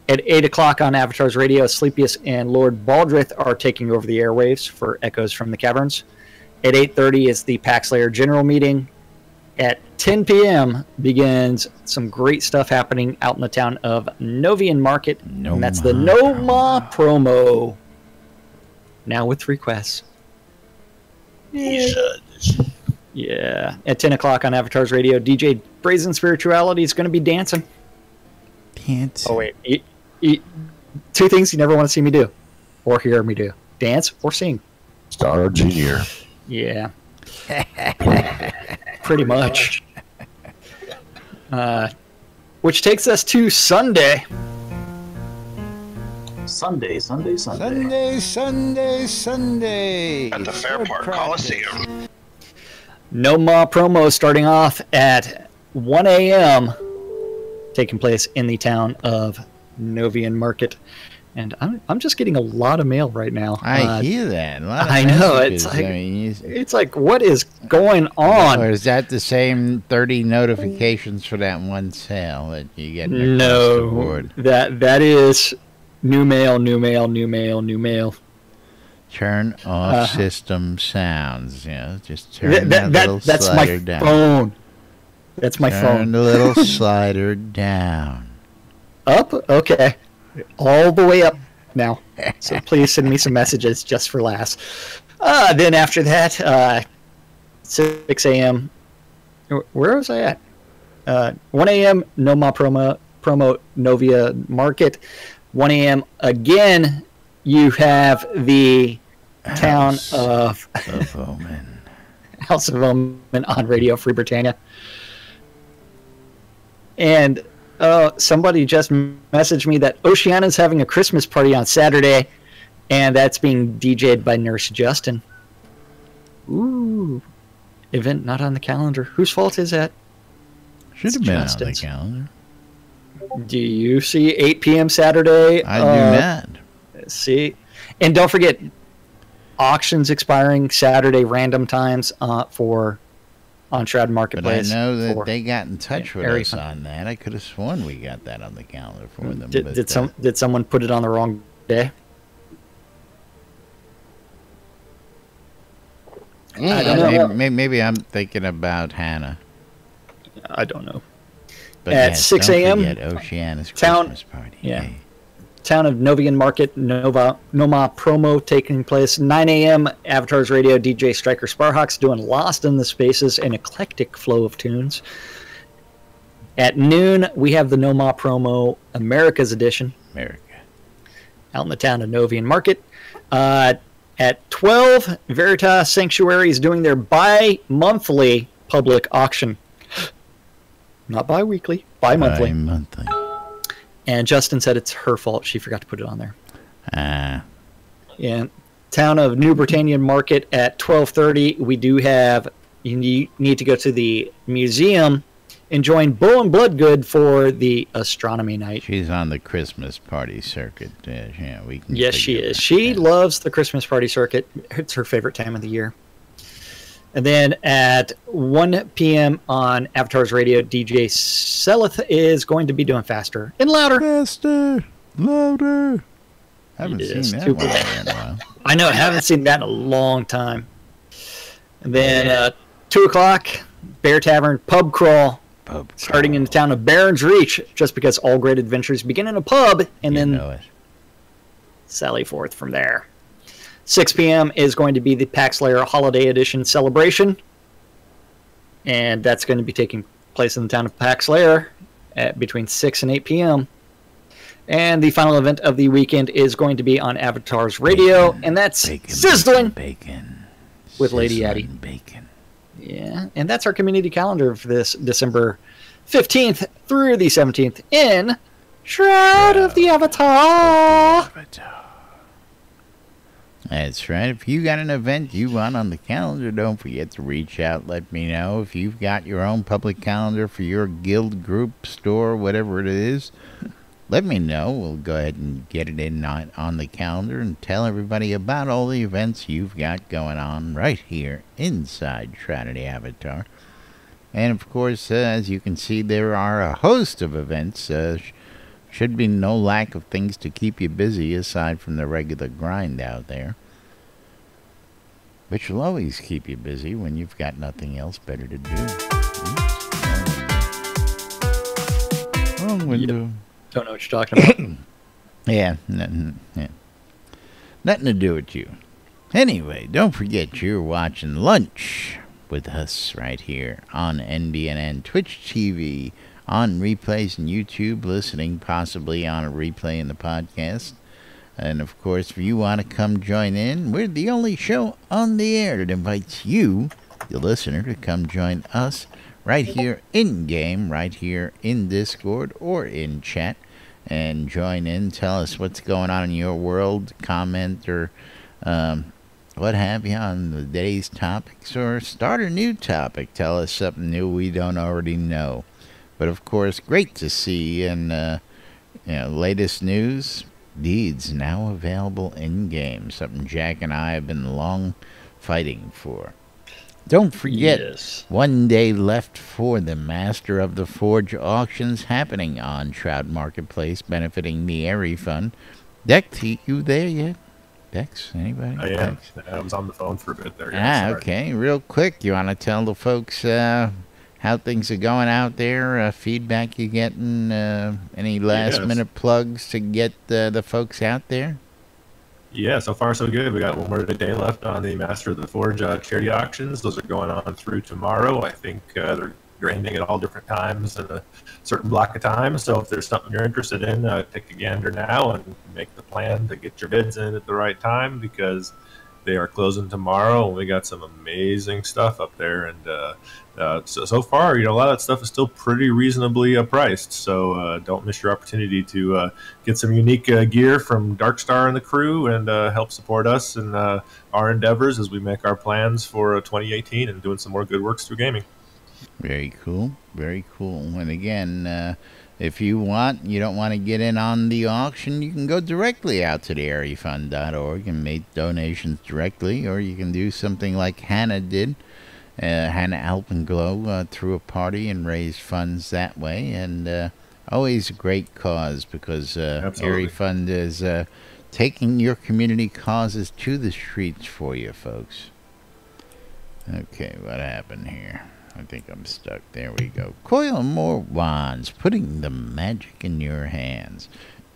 At 8 o'clock on Avatar's Radio, Asclepius and Lord Baldrith are taking over the airwaves for Echoes from the Caverns. At 8:30 is the Paxlayer General Meeting. At 10 p.m. begins some great stuff happening out in the town of Novian Market. And that's the No Ma promo. Now with requests. Yeah. At 10 o'clock on Avatar's Radio, DJ Brazen Spirituality is going to be dancing. Dancing. Oh, wait. Two things you never want to see me do or hear me do. Dance or sing. Star Junior. Yeah. Pretty much. Which takes us to Sunday. Sunday. At the Fairpark Coliseum. No Ma promo starting off at 1 a.m. taking place in the town of Novian Market. And I'm just getting a lot of mail right now. I hear that. A lot of I know. messages. It's like, what is going on? Or is that the same 30 notifications for that one sale that you get across the No, board? that is new mail. Turn off system sounds. Just turn that little that's slider my down. phone. That's my Turn phone. the little slider down. Up? Okay. All the way up now. So please send me some messages just for laughs. Then after that, 6 a.m. Where was I at? 1 a.m. No Ma promo Novia Market. 1 a.m. again, you have the town of Omen. House of Omen on Radio Free Britannia. And somebody just messaged me that Oceana's having a Christmas party on Saturday, and that's being DJ'd by Nurse Justin. Ooh. Event not on the calendar. Whose fault is that? Should have been on the calendar. Do you see 8 p.m. Saturday? I do not. See? And don't forget, auctions expiring Saturday random times for on Shroud Marketplace. But I know that they got in touch with us on that. I could have sworn we got that on the calendar for them. Did someone put it on the wrong day? I don't know. Maybe I'm thinking about Hannah. I don't know. But at yes, 6 don't a.m. forget Oceana's town, Christmas party. Yeah. Hey. Town of Novian Market, Noma promo taking place. 9 a.m. Avatar's Radio, DJ Striker Sparhawks doing Lost in the Spaces, an eclectic flow of tunes. At noon, we have the Noma promo America's Edition. America. Out in the town of Novian Market. At 12, Veritas Sanctuary is doing their bi-monthly public auction. Not bi-weekly, bi-monthly. Bi-monthly. And Justin said it's her fault. She forgot to put it on there. Yeah. Town of New Britannia Market at 12:30. We do have, you need to go to the museum and join Bo and Bloodgood for the astronomy night. She's on the Christmas party circuit. Yeah, we can. Yes, she is. She loves the Christmas party circuit. It's her favorite time of the year. And then at 1 p.m. on Avatar's Radio, DJ Seleth is going to be doing Faster and Louder. Faster, louder. Haven't seen that one in a while. I know, I haven't seen that in a long time. And then 2 o'clock, Bear Tavern Pub Crawl. Starting in the town of Barron's Reach, just because all great adventures begin in a pub, and then sally forth from there. 6 p.m. is going to be the Paxlayer Holiday Edition celebration, and that's going to be taking place in the town of Paxlayer at between 6 and 8 p.m. And the final event of the weekend is going to be on Avatar's Radio, and that's Sizzling Bacon with Lady Addie. Bacon. Yeah, and that's our community calendar for this December 15th through the 17th in Shroud of the Avatar. That's right. If you got an event you want on the calendar, don't forget to reach out. Let me know. If you've got your own public calendar for your guild, group, store, whatever it is, let me know. We'll go ahead and get it in on the calendar and tell everybody about all the events you've got going on right here inside Shroud Avatar. And, of course, as you can see, there are a host of events. Should be no lack of things to keep you busy aside from the regular grind out there. Which will always keep you busy when you've got nothing else better to do. Wrong window. Don't know what you're talking about. Yeah, nothing to do with you. Anyway, don't forget you're watching Lunch with us right here on NBNN, Twitch TV, on replays and YouTube, listening possibly on a replay in the podcast. And, of course, if you want to come join in, we're the only show on the air that invites you, the listener, to come join us right here in-game, right here in Discord or in chat, and join in, tell us what's going on in your world, comment or what have you on the day's topics, or start a new topic, tell us something new we don't already know. But, of course, great to see, and, latest news, Deeds now available in-game, something Jack and I have been long fighting for. Don't forget, 1 day left for the Master of the Forge auctions happening on Shroud Marketplace, benefiting the Airy Fund. Dex, you there yet? Dex, anybody? I am. Dex? I was on the phone for a bit there. Okay. Real quick, you want to tell the folks how things are going out there, feedback you're getting, any last-minute plugs to get the folks out there? Yeah, so far so good. We got one more day left on the Master of the Forge charity auctions. Those are going on through tomorrow. I think they're ending at all different times in a certain block of time. So if there's something you're interested in, take a gander now and make the plan to get your bids in at the right time, because they are closing tomorrow, and we got some amazing stuff up there. And so far, a lot of that stuff is still pretty reasonably priced. So don't miss your opportunity to get some unique gear from Darkstar and the crew, and help support us in our endeavors as we make our plans for 2018 and doing some more good works through gaming. Very cool. Very cool. And again, if you don't want to get in on the auction, you can go directly out to the airyfund.org and make donations directly, or you can do something like Hannah did. Hannah Alpenglow threw a party and raised funds that way, and always a great cause, because Airy Fund is taking your community causes to the streets for you, folks. Okay, what happened here? I think I'm stuck. There we go. Coil more wands, putting the magic in your hands.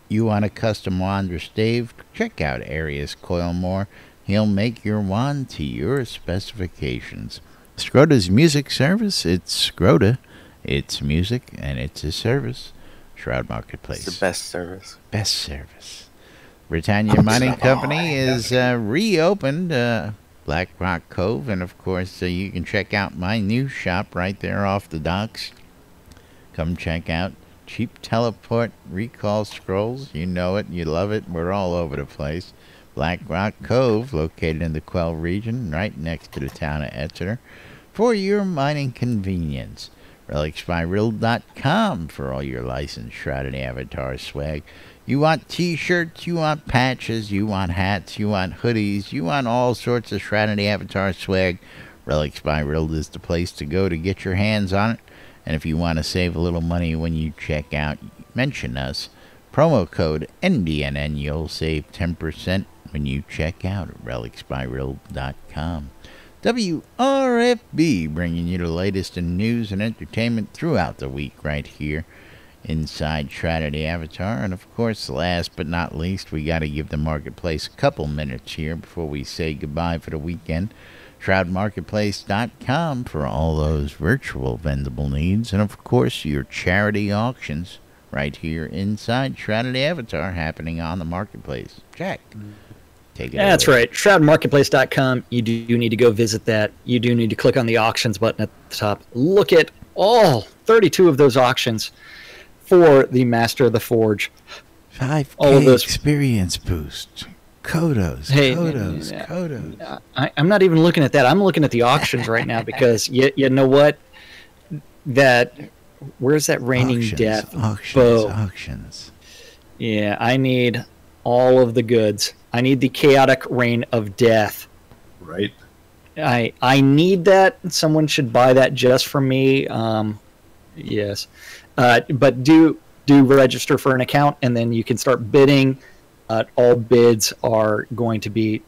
You want a custom wand or stave? Check out Arius Coilmore. He'll make your wand to your specifications. Scrota's music service. It's Scrota. It's music, and it's a service. Shroud Marketplace. It's the best service. Best service. Britannia Mining Company is reopened. Black Rock Cove, and of course you can check out my new shop right there off the docks. Come check out Cheap Teleport Recall Scrolls. You know it, you love it, we're all over the place. Black Rock Cove, located in the Quell region, right next to the town of Exeter, for your mining convenience. RelicsByRill.com for all your licensed Shrouded Avatar swag. You want t-shirts, you want patches, you want hats, you want hoodies, you want all sorts of Shrouded Avatar swag. Relics by Rill is the place to go to get your hands on it. And if you want to save a little money when you check out, mention us. Promo code NBNN, you'll save 10% when you check out at RelicsByRill.com. WRFB, bringing you the latest in news and entertainment throughout the week right here inside Shroud Avatar. And of course, last but not least, we got to give the marketplace a couple minutes here before we say goodbye for the weekend. ShroudMarketplace.com for all those virtual vendable needs, and of course your charity auctions right here inside Shroud Avatar happening on the marketplace. Jack, take it away. That's right. ShroudMarketplace.com. You do need to go visit that. You do need to click on the auctions button at the top. Look at all 32 of those auctions for the Master of the Forge. 5K all of those experience boost. Kodos. I'm not even looking at that. I'm looking at the auctions right now, because you know what? Where's that Raining Death bow? Auctions. Yeah, I need all of the goods. I need the chaotic reign of death. Right. I need that. Someone should buy that just for me. Yes, but do register for an account, and then you can start bidding. All bids are going to be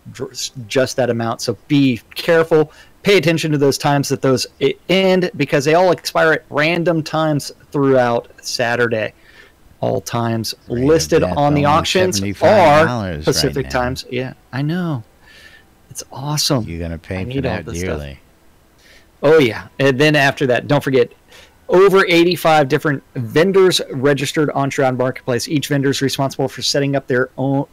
just that amount. So be careful. Pay attention to those times that those end, because they all expire at random times throughout Saturday. All times listed on the auctions are Pacific times. Yeah, I know. It's awesome. You're going to pay for that dearly. Oh, yeah. And then after that, don't forget, over 85 different vendors registered on Shroud Marketplace. Each vendor is responsible for setting up their own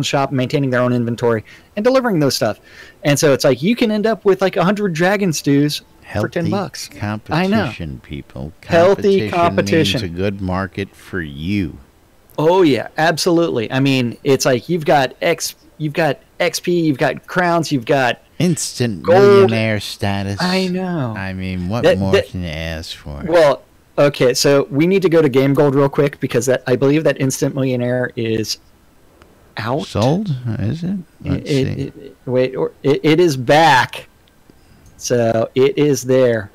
shop, maintaining their own inventory, and delivering those stuff. And so it's like you can end up with like 100 dragon stews for $10. Competition, I know. People. Healthy competition means a good market for you. Oh yeah, absolutely. I mean, it's like you've got XP, you've got crowns, you've got instant gold. Millionaire status. I know. I mean, what more can you ask for? Well, okay, so we need to go to Game Gold real quick, because I believe that instant millionaire is out. Sold? Is it? Let's see. It is back. So it is there.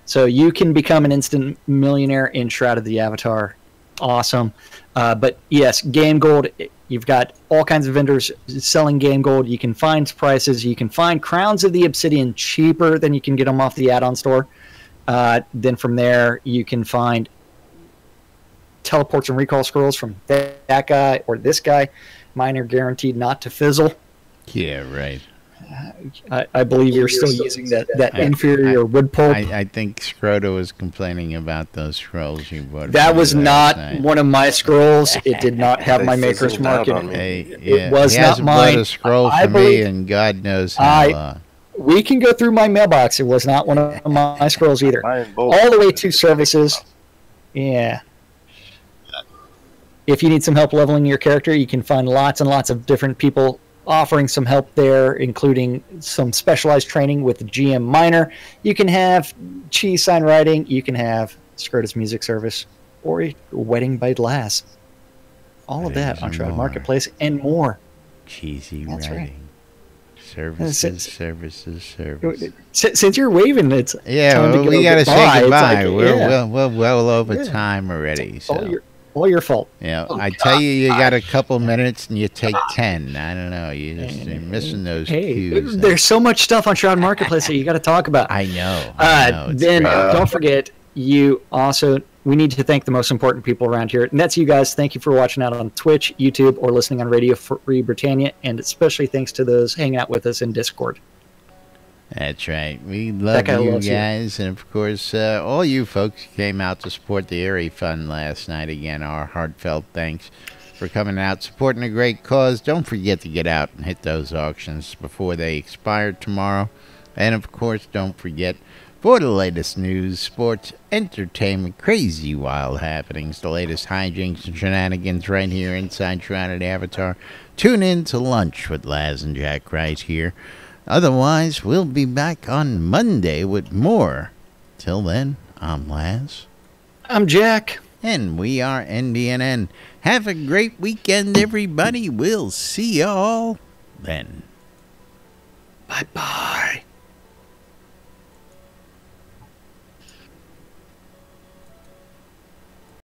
So you can become an instant millionaire in Shroud of the Avatar. Awesome. But yes, Game Gold, you've got all kinds of vendors selling Game Gold. You can find prices. You can find Crowns of the Obsidian cheaper than you can get them off the add-on store. Then from there, you can find teleports and recall scrolls from that guy or this guy. Mine are guaranteed not to fizzle. Yeah, right. I believe you're still using that inferior wood pulp. I think Scroto was complaining about those scrolls you bought. That was not one of my scrolls. It did not have my maker's mark in it. It was not mine. A scroll for me, and God knows how. We can go through my mailbox. It was not one of my scrolls either. All the way to services. Yeah. If you need some help leveling your character, you can find lots and lots of different people offering some help there, including some specialized training with the GM Minor. You can have cheese sign writing, you can have Scrota's music service, or a wedding by Lass. All of that on Shroud Marketplace and more. Cheesy That's writing. Right. Services. Since you're waving, it's time we got to say goodbye. Like, we're well over time already. So. All your fault. Yeah, I tell you, you got a couple minutes and you take 10. I don't know. You're missing those cues. There's so much stuff on Shroud Marketplace that you got to talk about. I know. Then don't forget, we need to thank the most important people around here, and that's you guys. Thank you for watching out on Twitch, YouTube, or listening on Radio Free Britannia, and especially thanks to those hanging out with us in Discord. That's right. We love you guys. And, of course, all you folks who came out to support the Erie Fund last night. Again, our heartfelt thanks for coming out, supporting a great cause. Don't forget to get out and hit those auctions before they expire tomorrow. And, of course, don't forget, for the latest news, sports, entertainment, crazy wild happenings, the latest hijinks and shenanigans right here inside Shroud of the Avatar, tune in to Lunch with Laz and Jack right here. Otherwise, we'll be back on Monday with more. Till then, I'm Laz. I'm Jack. And we are NBNN. Have a great weekend, everybody. We'll see y'all then.